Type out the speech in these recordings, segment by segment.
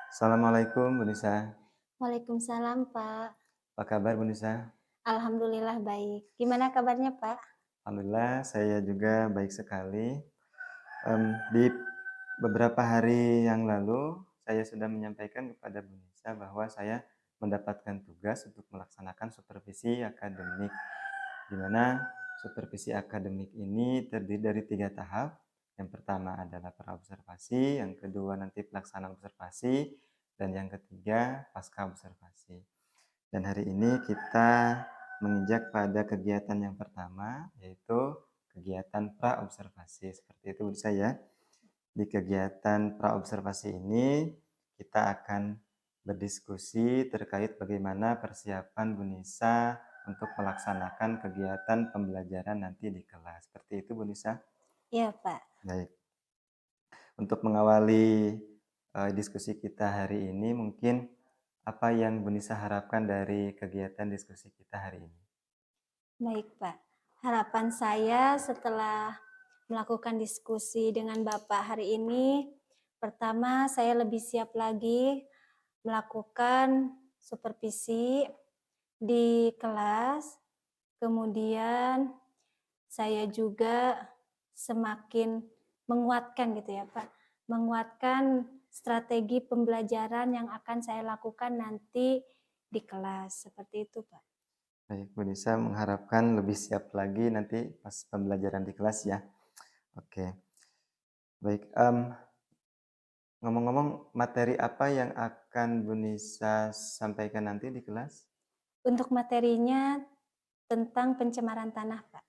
Assalamualaikum Bu Nisa. Waalaikumsalam, Pak. Apa kabar Bu Nisa? Alhamdulillah baik. Gimana kabarnya, Pak? Alhamdulillah saya juga baik sekali. Di beberapa hari yang lalu saya sudah menyampaikan kepada Bu Nisa bahwa saya mendapatkan tugas untuk melaksanakan supervisi akademik, di mana supervisi akademik ini terdiri dari 3 tahap. Yang pertama adalah praobservasi, yang kedua nanti pelaksanaan observasi, dan yang ketiga pasca observasi. Dan hari ini kita menginjak pada kegiatan yang pertama, yaitu kegiatan praobservasi. Seperti itu menurut saya. Di kegiatan praobservasi ini, kita akan berdiskusi terkait bagaimana persiapan Bu Nisa untuk melaksanakan kegiatan pembelajaran nanti di kelas. Seperti itu Bu Nisa. Iya, Pak. Baik. Untuk mengawali diskusi kita hari ini, mungkin apa yang Bu Nisa harapkan dari kegiatan diskusi kita hari ini? Baik, Pak. Harapan saya setelah melakukan diskusi dengan Bapak hari ini, pertama saya lebih siap lagi melakukan supervisi di kelas. Kemudian saya juga semakin menguatkan gitu ya, Pak. Menguatkan strategi pembelajaran yang akan saya lakukan nanti di kelas. Seperti itu, Pak. Baik, Bu Nisa mengharapkan lebih siap lagi nanti pas pembelajaran di kelas ya. Oke, baik. Ngomong-ngomong, materi apa yang akan Bu Nisa sampaikan nanti di kelas? Untuk materinya tentang pencemaran tanah, Pak.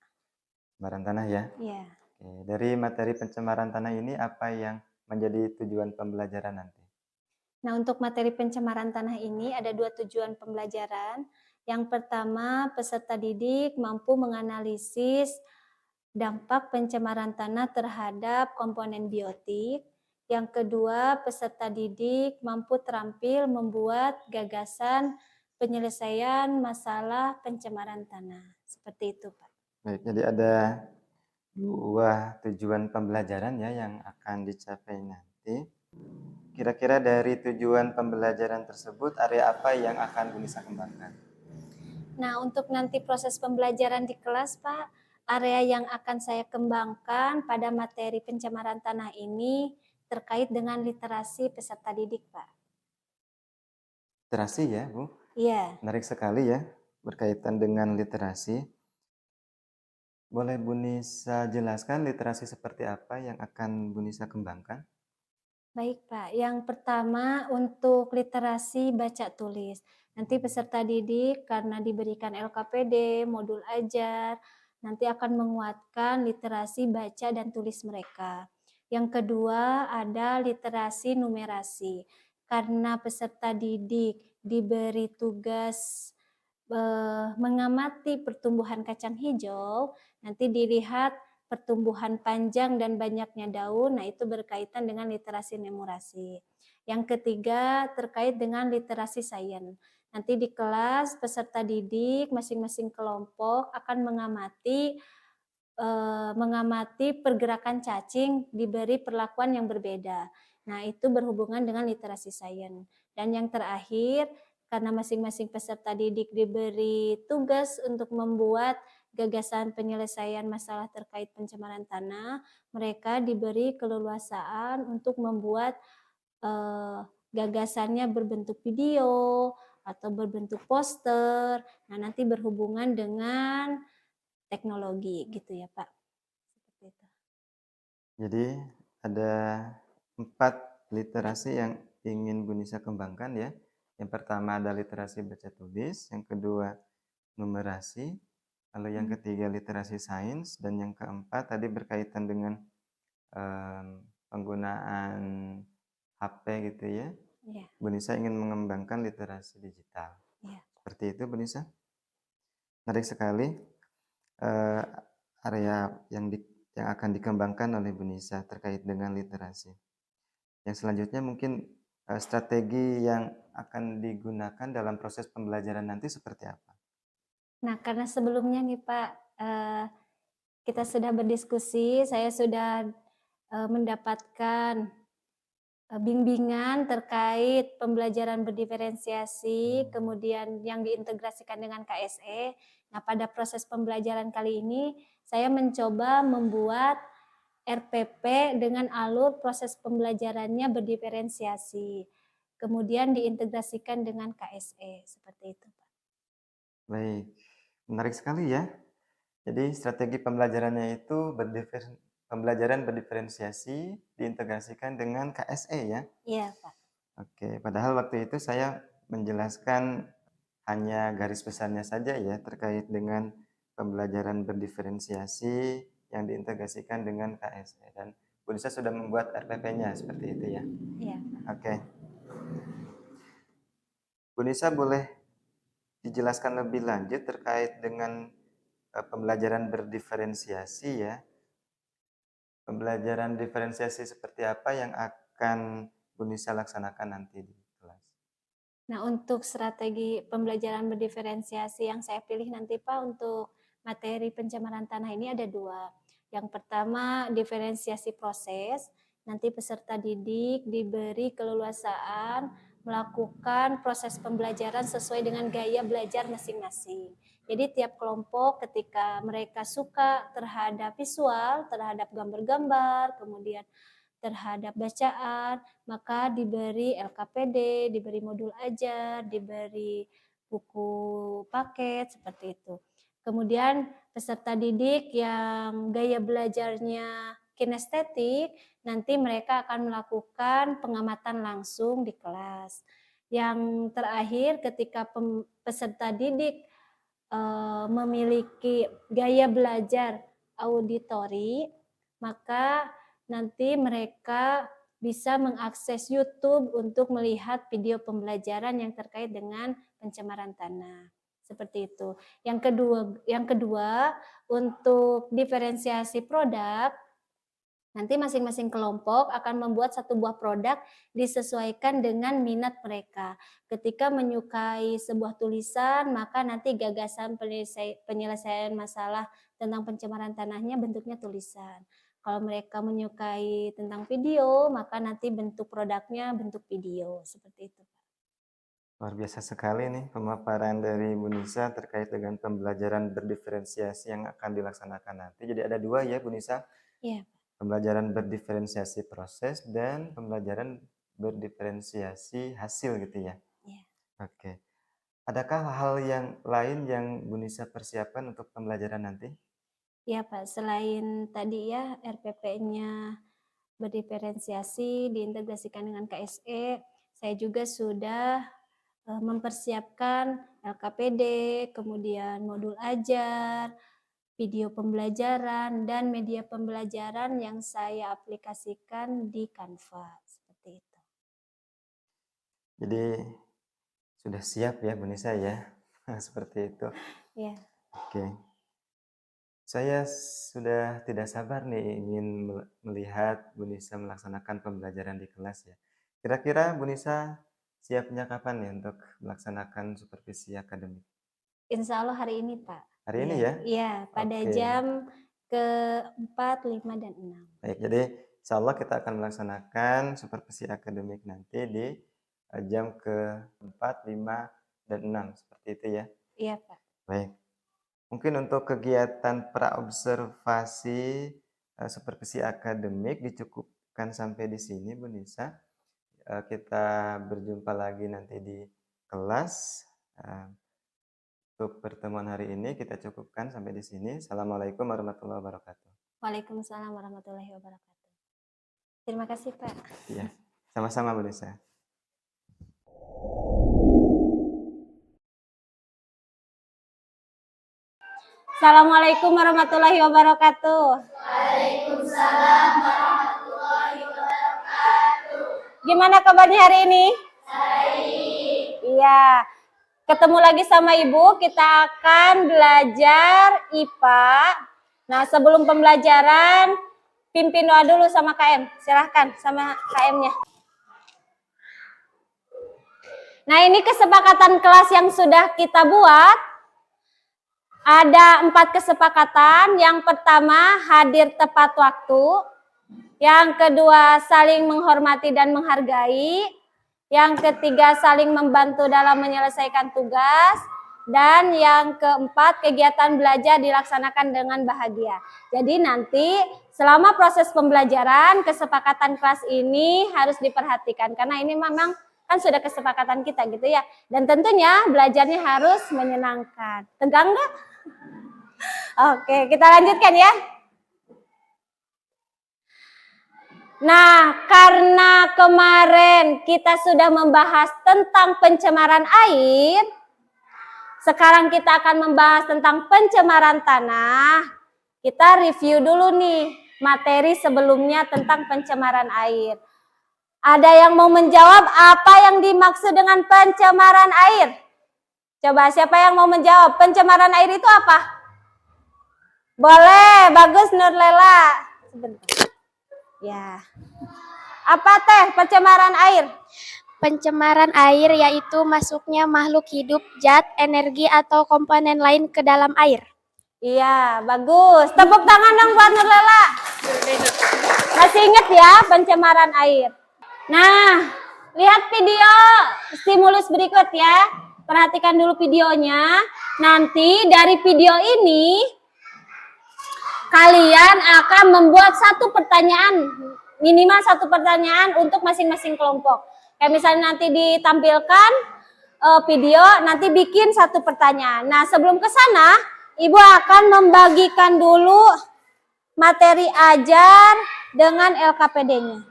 Pencemaran tanah ya. Iya. Oke, dari materi pencemaran tanah ini apa yang menjadi tujuan pembelajaran nanti? Nah, untuk materi pencemaran tanah ini ada 2 tujuan pembelajaran. Yang pertama, peserta didik mampu menganalisis dampak pencemaran tanah terhadap komponen biotik. Yang kedua, peserta didik mampu terampil membuat gagasan penyelesaian masalah pencemaran tanah. Seperti itu, Pak. Baik, jadi ada dua tujuan pembelajaran ya yang akan dicapai nanti. Kira-kira dari tujuan pembelajaran tersebut, area apa yang akan Bu Nisa kembangkan? Nah, untuk nanti proses pembelajaran di kelas, Pak, area yang akan saya kembangkan pada materi pencemaran tanah ini terkait dengan literasi peserta didik, Pak. Literasi ya, Bu. Iya. Menarik sekali ya, berkaitan dengan literasi. Boleh Bu Nisa jelaskan literasi seperti apa yang akan Bu Nisa kembangkan? Baik, Pak. Yang pertama untuk literasi baca tulis. Nanti peserta didik karena diberikan LKPD, modul ajar, nanti akan menguatkan literasi baca dan tulis mereka. Yang kedua ada literasi numerasi. Karena peserta didik diberi tugas mengamati pertumbuhan kacang hijau, nanti dilihat pertumbuhan panjang dan banyaknya daun, nah itu berkaitan dengan literasi numerasi. Yang ketiga terkait dengan literasi sains. Nanti di kelas peserta didik masing-masing kelompok akan mengamati pergerakan cacing diberi perlakuan yang berbeda. Nah, itu berhubungan dengan literasi sains. Dan yang terakhir, karena masing-masing peserta didik diberi tugas untuk membuat gagasan penyelesaian masalah terkait pencemaran tanah, mereka diberi keleluasaan untuk membuat gagasannya berbentuk video atau berbentuk poster. Nah, nanti berhubungan dengan teknologi gitu ya, Pak. Seperti itu. Jadi ada 4 literasi yang ingin Bu Nisa kembangkan ya. Yang pertama ada literasi baca tulis, yang kedua numerasi, lalu yang ketiga literasi sains, dan yang keempat tadi berkaitan dengan penggunaan HP gitu ya. Iya, Bu Nisa ingin mengembangkan literasi digital. iya. Seperti itu Bu Nisa. Menarik sekali area yang akan dikembangkan oleh Bu Nisa terkait dengan literasi. Yang selanjutnya mungkin strategi yang akan digunakan dalam proses pembelajaran nanti seperti apa? Nah, karena sebelumnya nih Pak, kita sudah berdiskusi, saya sudah, mendapatkan, bimbingan terkait pembelajaran berdiferensiasi, kemudian yang diintegrasikan dengan KSE. Nah, pada proses pembelajaran kali ini, saya mencoba membuat RPP dengan alur proses pembelajarannya berdiferensiasi, kemudian diintegrasikan dengan KSE, seperti itu, Pak. Baik, menarik sekali ya. Jadi strategi pembelajarannya itu pembelajaran berdiferensiasi diintegrasikan dengan KSE ya. Iya, Pak. Oke, padahal waktu itu saya menjelaskan hanya garis besarnya saja ya terkait dengan pembelajaran berdiferensiasi yang diintegrasikan dengan KSE dan Bu Nisa sudah membuat RPP-nya seperti itu ya. Iya, Pak. Oke, Bu Nisa boleh dijelaskan lebih lanjut terkait dengan pembelajaran berdiferensiasi ya. Pembelajaran diferensiasi seperti apa yang akan Bu Nisa laksanakan nanti di kelas? Nah, untuk strategi pembelajaran berdiferensiasi yang saya pilih nanti Pak untuk materi pencemaran tanah ini ada 2. Yang pertama diferensiasi proses, nanti peserta didik diberi keleluasaan melakukan proses pembelajaran sesuai dengan gaya belajar masing-masing. Jadi tiap kelompok ketika mereka suka terhadap visual, terhadap gambar-gambar, kemudian terhadap bacaan, maka diberi LKPD, diberi modul ajar, diberi buku paket, seperti itu. Kemudian peserta didik yang gaya belajarnya kinestetik, nanti mereka akan melakukan pengamatan langsung di kelas. Yang terakhir ketika peserta didik memiliki gaya belajar auditori, maka nanti mereka bisa mengakses YouTube untuk melihat video pembelajaran yang terkait dengan pencemaran tanah. Seperti itu. Yang kedua untuk diferensiasi produk, nanti masing-masing kelompok akan membuat satu buah produk disesuaikan dengan minat mereka. Ketika menyukai sebuah tulisan, maka nanti gagasan penyelesaian masalah tentang pencemaran tanahnya bentuknya tulisan. Kalau mereka menyukai tentang video, maka nanti bentuk produknya bentuk video, seperti itu. Luar biasa sekali nih pemaparan dari Bu Nisa terkait dengan pembelajaran berdiferensiasi yang akan dilaksanakan nanti. Jadi ada 2 ya Bu Nisa, Iya, pembelajaran berdiferensiasi proses dan pembelajaran berdiferensiasi hasil gitu ya. iya. Oke. Adakah hal yang lain yang Bu Nisa persiapkan untuk pembelajaran nanti? Iya, Pak, selain tadi ya RPP-nya berdiferensiasi diintegrasikan dengan KSE, saya juga sudah mempersiapkan LKPD, kemudian modul ajar, video pembelajaran, dan media pembelajaran yang saya aplikasikan di Canva, seperti itu. Jadi sudah siap ya Bu Nisa ya? Seperti itu. Ya, Oke. Saya sudah tidak sabar nih ingin melihat Bu Nisa melaksanakan pembelajaran di kelas ya. Kira-kira Bu Nisa siapnya kapan nih untuk melaksanakan supervisi akademik? insya Allah hari ini, Pak. Hari ini Iya, ya? iya, pada Oke. jam ke-4, 5, dan 6. Baik, jadi insya Allah kita akan melaksanakan supervisi akademik nanti di jam ke-4, 5, dan 6. Seperti itu ya. Iya, Pak. Baik. Mungkin untuk kegiatan praobservasi supervisi akademik dicukupkan sampai di sini Bu Nisa. Kita berjumpa lagi nanti di kelas. Eh, untuk pertemuan hari ini kita cukupkan sampai di sini. Assalamualaikum warahmatullahi wabarakatuh. Waalaikumsalam warahmatullahi wabarakatuh. Terima kasih, Pak. Iya, sama-sama Bu Nisa. Assalamualaikum warahmatullahi wabarakatuh. Gimana kabarnya hari ini? Baik. Iya. Ketemu lagi sama Ibu, kita akan belajar IPA. Nah, sebelum pembelajaran, pimpin doa dulu sama KM. Silahkan sama KM-nya. Nah, ini kesepakatan kelas yang sudah kita buat. Ada 4 kesepakatan. Yang pertama, hadir tepat waktu. Yang kedua, saling menghormati dan menghargai. Yang ketiga, saling membantu dalam menyelesaikan tugas. Dan yang keempat, kegiatan belajar dilaksanakan dengan bahagia. Jadi nanti selama proses pembelajaran, kesepakatan kelas ini harus diperhatikan. Karena ini memang kan sudah kesepakatan kita gitu ya. Dan tentunya belajarnya harus menyenangkan. Tegang nggak? Oke, kita lanjutkan ya. Nah, karena kemarin kita sudah membahas tentang pencemaran air, sekarang kita akan membahas tentang pencemaran tanah. Kita review dulu nih materi sebelumnya tentang pencemaran air. Ada yang mau menjawab apa yang dimaksud dengan pencemaran air? Coba siapa yang mau menjawab? Pencemaran air itu apa? Boleh, bagus Nurlela. Sebentar. Ya. Apa teh pencemaran air? Pencemaran air yaitu masuknya makhluk hidup, zat, energi, atau komponen lain ke dalam air. Iya, bagus. Tepuk tangan dong buat Nurlela. Masih ingat ya pencemaran air? Nah, lihat video stimulus berikut ya. Perhatikan dulu videonya. Nanti dari video ini kalian akan membuat satu pertanyaan, minimal satu pertanyaan untuk masing-masing kelompok. Kayak misalnya nanti ditampilkan video, nanti bikin satu pertanyaan. Nah, sebelum ke sana, Ibu akan membagikan dulu materi ajar dengan LKPD-nya.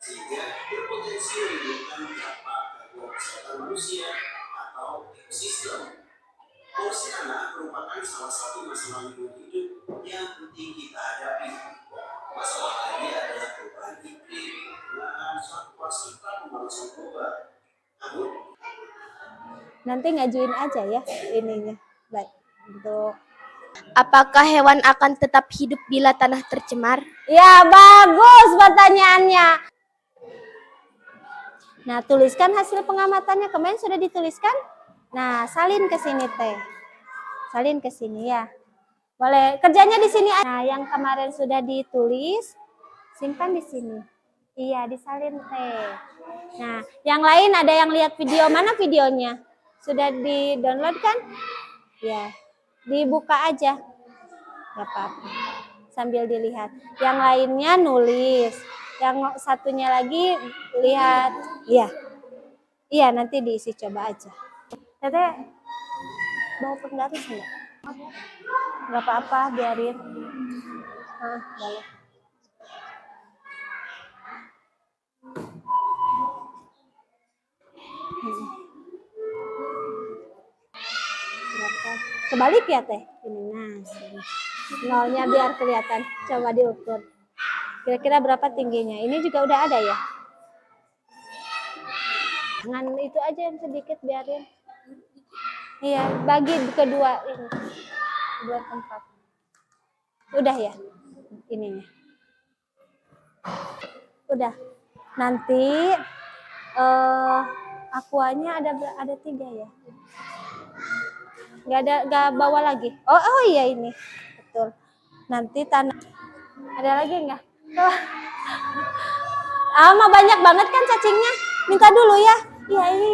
Sehingga berpotensi menimbulkan dampak gangguan kesehatan manusia atau ekosistem. Polusi tanah merupakan salah satu masalah lingkungan hidup yang penting kita hadapi. Masalah lainnya adalah perubahan iklim, penggunaan satwa serta pemanasan global. Namun, Nanti ngajuin aja ya ininya. Baik, untuk Apakah hewan akan tetap hidup bila tanah tercemar? ya, bagus pertanyaannya. Nah, tuliskan hasil pengamatannya. Kemarin sudah dituliskan? Nah, salin ke sini teh. Salin ke sini ya. Boleh. Kerjanya di sini. Nah, yang kemarin sudah ditulis, simpan di sini. Iya, disalin teh. Nah, yang lain ada yang lihat video, mana videonya? Sudah di-download kan? Ya, dibuka aja. Gak apa-apa. Sambil dilihat. Yang lainnya nulis. Yang satunya lagi lihat. Iya. Iya, nanti diisi coba aja. Teteh, mau penggaris enggak? Gak apa-apa, biarin. Boleh. Berapa? Kebalik ya teh? Ini, nah, sini. Nolnya biar kelihatan. Coba diukur. Kira-kira berapa tingginya? Ini juga udah ada ya? Jangan itu aja yang sedikit biarin. Iya, bagi kedua ini. Dua tempat. Udah ya? Ininya. Udah. Nanti akuanya ada 3 ya? Nggak bawa lagi. Oh iya ini. Betul. Nanti tanah. Ada lagi nggak? Mah banyak banget kan cacingnya. Minta dulu ya. Iya ini.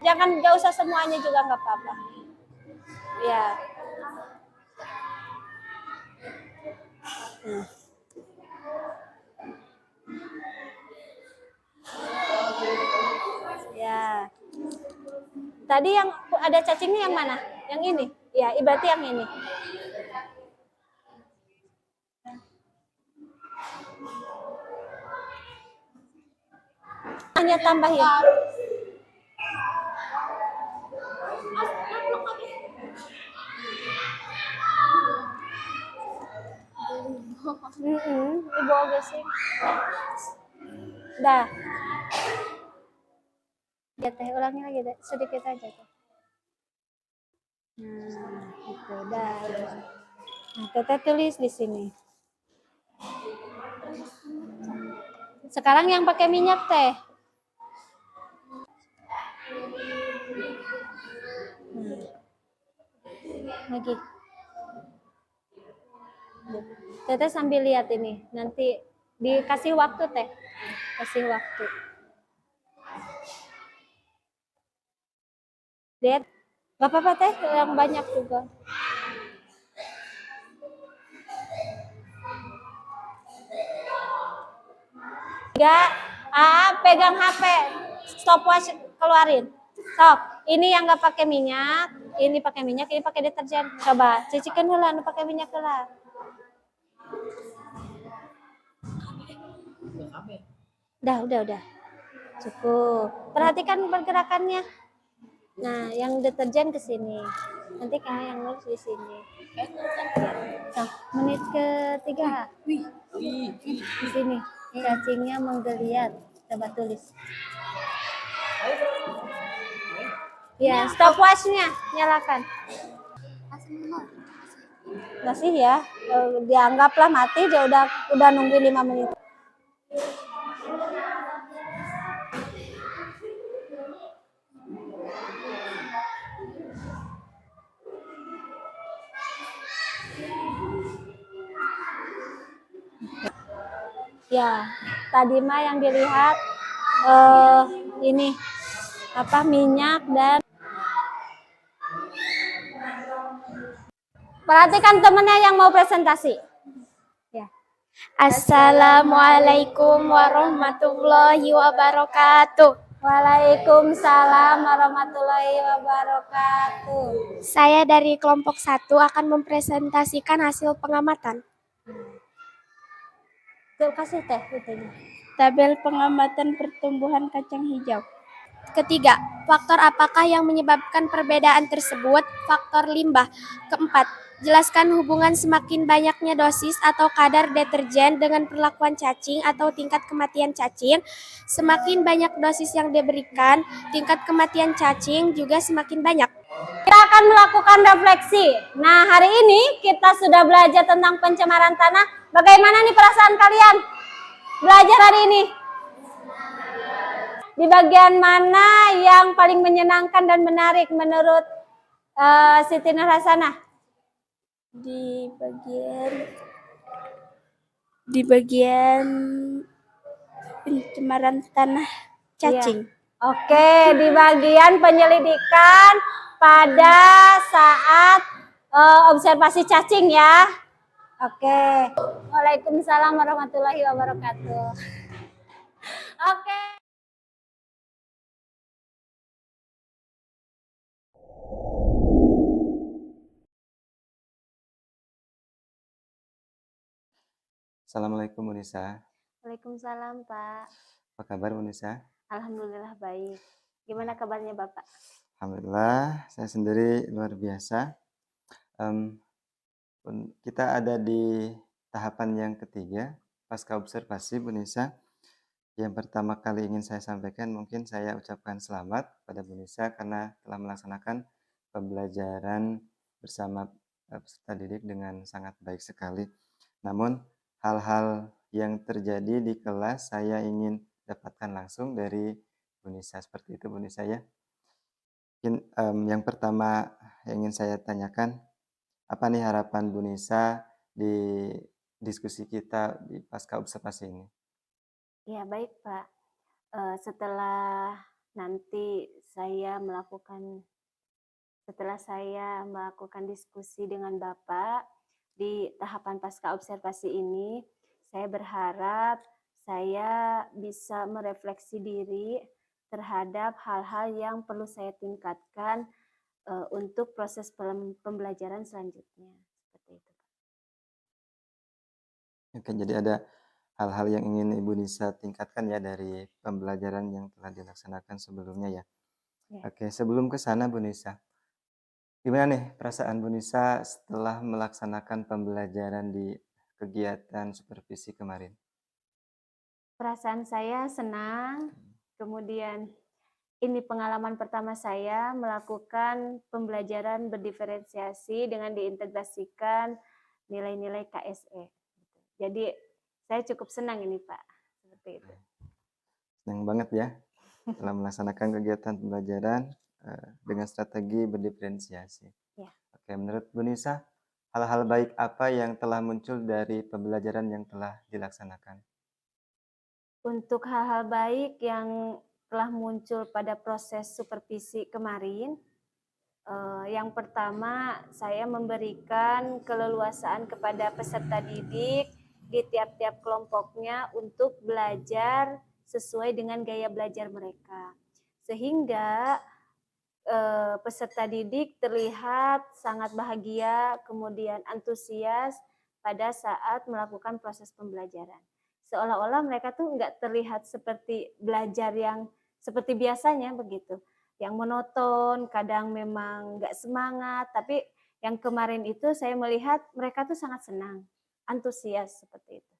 Jangan nggak usah semuanya juga nggak apa-apa. Ya. Ya. Tadi yang ada cacingnya yang mana? Yang ini? Ya, berarti yang ini. Hanya tambahin. Ibu gesing. Dah. Ya teh, ulangi lagi deh. Sedikit aja tuh. Nah, itu dah. Nah, teteh tulis di sini. Sekarang yang pakai minyak teh. Lagi. Teteh sambil lihat ini, nanti dikasih waktu teh, kasih waktu. Lihat, gak apa-apa teh, yang banyak juga. Enggak, pegang HP, stopwatch keluarin. Sok, ini yang nggak pakai minyak, ini pakai minyak, ini pakai deterjen. Coba cicikan dulu, anu pakai minyak lah. Udah. Cukup. Perhatikan pergerakannya. Nah, yang deterjen ke sini. Nanti kamu yang nulis di sini. Ya. Nah, menit ketiga. Di sini. Cacingnya menggeliat. Coba tulis. Ya, stopwatch-nya nyalakan. Masih ya. Dianggaplah mati, dia udah nunggu 5 menit. Ya, tadi mah yang dilihat ini minyak dan perhatikan temennya yang mau presentasi. Ya. Assalamualaikum warahmatullahi wabarakatuh. Waalaikumsalam warahmatullahi wabarakatuh. Saya dari kelompok 1 akan mempresentasikan hasil pengamatan. Kasih teh itu. Tabel pengamatan pertumbuhan kacang hijau. Ketiga, faktor apakah yang menyebabkan perbedaan tersebut? Faktor limbah. Keempat, jelaskan hubungan semakin banyaknya dosis atau kadar deterjen dengan perlakuan cacing atau tingkat kematian cacing. Semakin banyak dosis yang diberikan, tingkat kematian cacing juga semakin banyak. Kita akan melakukan refleksi. Nah, hari ini kita sudah belajar tentang pencemaran tanah. Bagaimana nih perasaan kalian belajar hari ini? Di bagian mana yang paling menyenangkan dan menarik menurut Siti Nurhasanah? Di bagian pencemaran tanah cacing. Iya. Oke, di bagian penyelidikan pada saat observasi cacing ya. Oke. Waalaikumsalam warahmatullahi wabarakatuh. Oke. Assalamualaikum Bu Nisa. Waalaikumsalam Pak. Apa kabar Bu Nisa? Alhamdulillah baik. Gimana kabarnya Bapak? Alhamdulillah, saya sendiri luar biasa. Kita ada di tahapan yang ketiga, pasca observasi Bu Nisa. Yang pertama kali ingin saya sampaikan, mungkin saya ucapkan selamat pada Bu Nisa karena telah melaksanakan pembelajaran bersama peserta didik dengan sangat baik sekali. Namun, hal-hal yang terjadi di kelas saya ingin dapatkan langsung dari Bu Nisa. Seperti itu Bu Nisa ya. Mungkin yang pertama yang ingin saya tanyakan, apa nih harapan Bu Nisa di diskusi kita di pasca observasi ini? Ya baik Pak. Setelah saya melakukan diskusi dengan Bapak di tahapan pasca observasi ini, saya berharap saya bisa merefleksi diri terhadap hal-hal yang perlu saya tingkatkan untuk proses pembelajaran selanjutnya. Seperti itu. Oke, jadi ada hal-hal yang ingin Ibu Nisa tingkatkan ya dari pembelajaran yang telah dilaksanakan sebelumnya ya. Ya. Oke, sebelum ke sana Bu Nisa, gimana nih perasaan Bu Nisa setelah melaksanakan pembelajaran di kegiatan supervisi kemarin? Perasaan saya senang, kemudian ini pengalaman pertama saya melakukan pembelajaran berdiferensiasi dengan diintegrasikan nilai-nilai KSE. Jadi saya cukup senang ini Pak, seperti itu. Senang banget ya telah melaksanakan kegiatan pembelajaran dengan strategi berdiferensiasi. Ya. Oke, menurut Bu Nisa, hal-hal baik apa yang telah muncul dari pembelajaran yang telah dilaksanakan? Untuk hal-hal baik yang telah muncul pada proses supervisi kemarin, yang pertama saya memberikan keleluasaan kepada peserta didik di tiap-tiap kelompoknya untuk belajar sesuai dengan gaya belajar mereka. Sehingga peserta didik terlihat sangat bahagia, kemudian antusias pada saat melakukan proses pembelajaran. Seolah-olah mereka tuh nggak terlihat seperti belajar yang seperti biasanya begitu. Yang monoton, kadang memang nggak semangat, tapi yang kemarin itu saya melihat mereka tuh sangat senang, antusias seperti itu.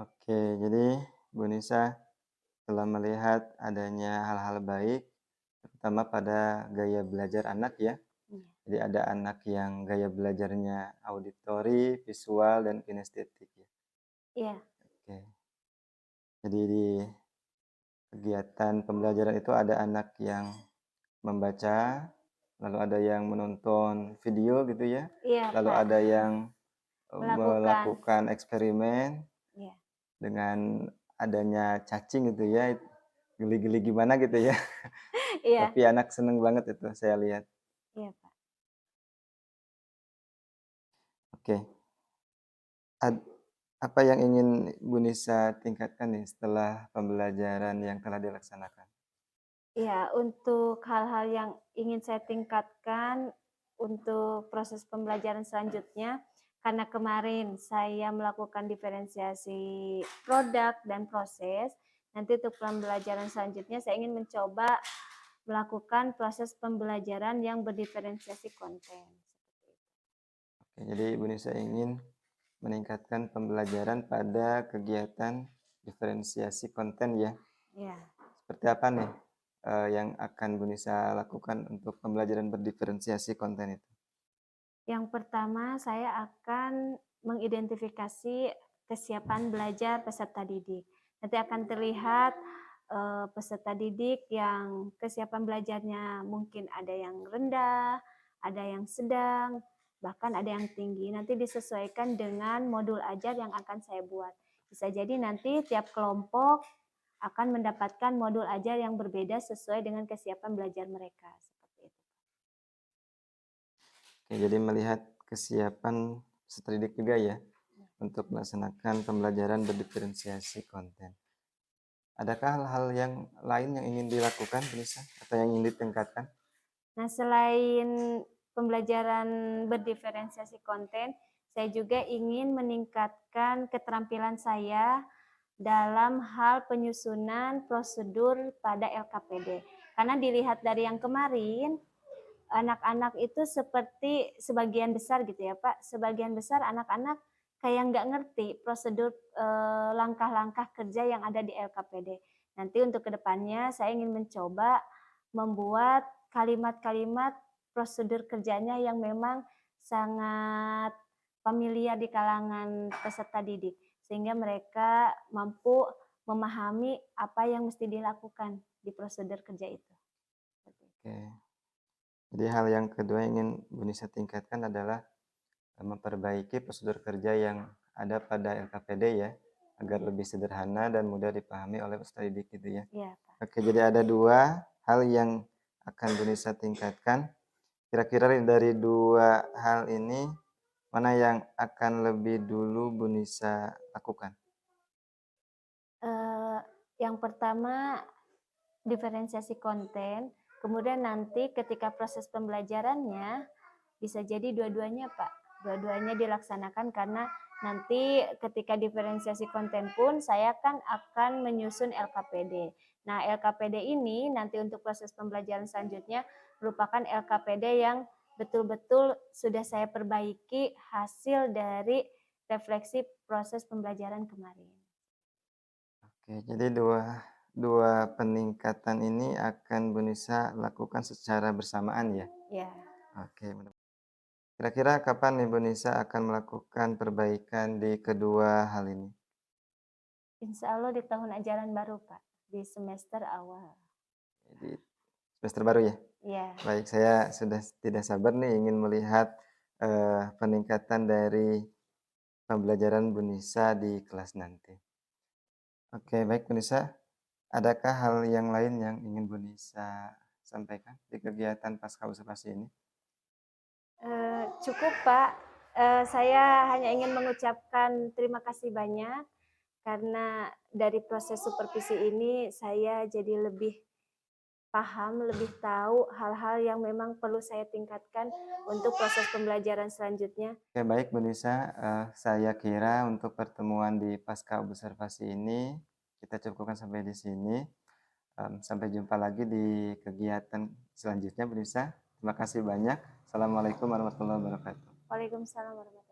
Oke, jadi Bu Nisa telah melihat adanya hal-hal baik, terutama pada gaya belajar anak ya. Iya. Jadi ada anak yang gaya belajarnya auditori, visual, dan kinestetik ya. Iya. Oke. Jadi di kegiatan pembelajaran itu ada anak yang membaca, lalu ada yang menonton video gitu ya, Iya, lalu Pak. ada yang Melakukan. melakukan eksperimen Iya. dengan adanya cacing gitu ya, geli-geli gimana gitu ya. Iya. Tapi anak seneng banget itu saya lihat. Iya, Pak. Oke. Apa yang ingin Bu Nisa tingkatkan nih setelah pembelajaran yang telah dilaksanakan? Ya, untuk hal-hal yang ingin saya tingkatkan untuk proses pembelajaran selanjutnya, karena kemarin saya melakukan diferensiasi produk dan proses, nanti untuk pembelajaran selanjutnya saya ingin mencoba melakukan proses pembelajaran yang berdiferensiasi konten. Oke, jadi Bu Nisa ingin meningkatkan pembelajaran pada kegiatan diferensiasi konten ya. Ya. Seperti apa nih yang akan Bu Nisa lakukan untuk pembelajaran berdiferensiasi konten itu? Yang pertama, saya akan mengidentifikasi kesiapan belajar peserta didik. Nanti akan terlihat peserta didik yang kesiapan belajarnya mungkin ada yang rendah, ada yang sedang, bahkan ada yang tinggi. Nanti disesuaikan dengan modul ajar yang akan saya buat. Bisa jadi nanti tiap kelompok akan mendapatkan modul ajar yang berbeda sesuai dengan kesiapan belajar mereka. Seperti itu. Oke, jadi melihat kesiapan peserta didik juga ya untuk melaksanakan pembelajaran berdiferensiasi konten. Adakah hal-hal yang lain yang ingin dilakukan, Bu Nisa, atau yang ingin ditingkatkan? Nah, selain pembelajaran berdiferensiasi konten, saya juga ingin meningkatkan keterampilan saya dalam hal penyusunan prosedur pada LKPD. Karena dilihat dari yang kemarin, anak-anak itu seperti sebagian besar gitu ya Pak, sebagian besar anak-anak kayak nggak ngerti prosedur langkah-langkah kerja yang ada di LKPD. Nanti untuk kedepannya saya ingin mencoba membuat kalimat-kalimat prosedur kerjanya yang memang sangat familiar di kalangan peserta didik, sehingga mereka mampu memahami apa yang mesti dilakukan di prosedur kerja itu. Oke. Jadi hal yang kedua yang ingin Bu Nisa tingkatkan adalah memperbaiki prosedur kerja yang ada pada LKPD ya, agar lebih sederhana dan mudah dipahami oleh peserta didik gitu ya. Iya, Pak. Oke, jadi ada dua hal yang akan Bu Nisa tingkatkan. Kira-kira dari dua hal ini, mana yang akan lebih dulu Bu Nisa lakukan? Yang pertama diferensiasi konten, kemudian nanti ketika proses pembelajarannya bisa jadi dua-duanya Pak, dua-duanya dilaksanakan karena nanti ketika diferensiasi konten pun saya kan akan menyusun LKPD. Nah, LKPD ini nanti untuk proses pembelajaran selanjutnya merupakan LKPD yang betul-betul sudah saya perbaiki hasil dari refleksi proses pembelajaran kemarin. Oke, jadi dua peningkatan ini akan Bu Nisa lakukan secara bersamaan ya? Ya. Oke, kira-kira kapan nih Bu Nisa akan melakukan perbaikan di kedua hal ini? Insya Allah di tahun ajaran baru Pak, di semester awal. Jadi tugas terbaru ya? Iya. Baik, saya sudah tidak sabar nih ingin melihat, peningkatan dari pembelajaran Bu Nisa di kelas nanti. Oke, baik Bu Nisa, adakah hal yang lain yang ingin Bu Nisa sampaikan di kegiatan pasca observasi ini? Cukup Pak, saya hanya ingin mengucapkan terima kasih banyak karena dari proses supervisi ini saya jadi lebih paham, lebih tahu hal-hal yang memang perlu saya tingkatkan untuk proses pembelajaran selanjutnya. Oke, baik Bu Nisa, saya kira untuk pertemuan di pasca observasi ini kita cukupkan sampai di sini. Sampai jumpa lagi di kegiatan selanjutnya Bu Nisa. Terima kasih banyak. Assalamualaikum warahmatullahi wabarakatuh. Waalaikumsalam warahmatullahi wabarakatuh.